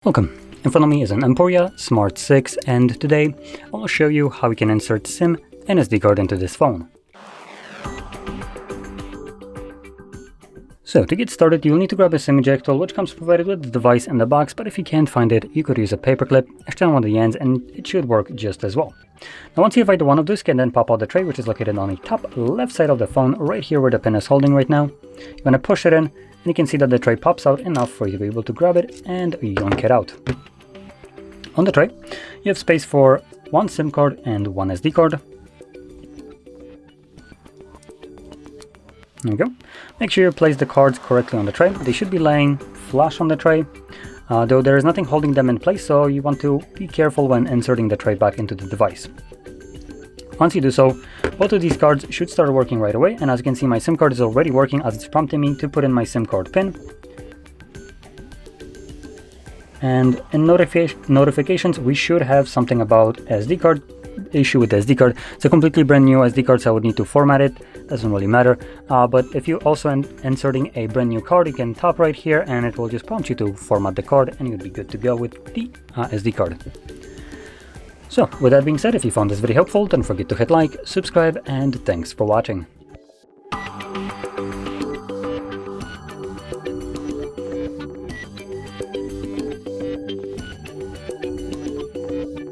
Welcome. In front of me is an EMPORIA Smart 6, and today I will show you how we can insert SIM and SD card into this phone. So to get started, you'll need to grab a SIM eject tool, which comes provided with the device in the box, but if you can't find it, you could use a paper clip, extend one of the ends, and it should work just as well. Now once you find one of these, you can then pop out the tray, which is located on the top left side of the phone, right here where the pin is holding right now. You're going to push it in, and you can see that the tray pops out enough for you to be able to grab it and yank it out. On the tray, you have space for one SIM card and one SD card. There we go. Make sure you place the cards correctly on the tray. They should be laying flush on the tray, though there is nothing holding them in place, so you want to be careful when inserting the tray back into the device. Once you do so, both of these cards should start working right away, and as you can see, my SIM card is already working as it's prompting me to put in my SIM card pin. And in notifications, we should have something about SD card, issue with the SD card. It's a completely brand new SD card, so I would need to format it. Doesn't really matter. But if you also inserting a brand new card, you can tap right here and it will just prompt you to format the card, and you'll be good to go with the SD card. So with that being said, if you found this video helpful, don't forget to hit like, subscribe, and thanks for watching.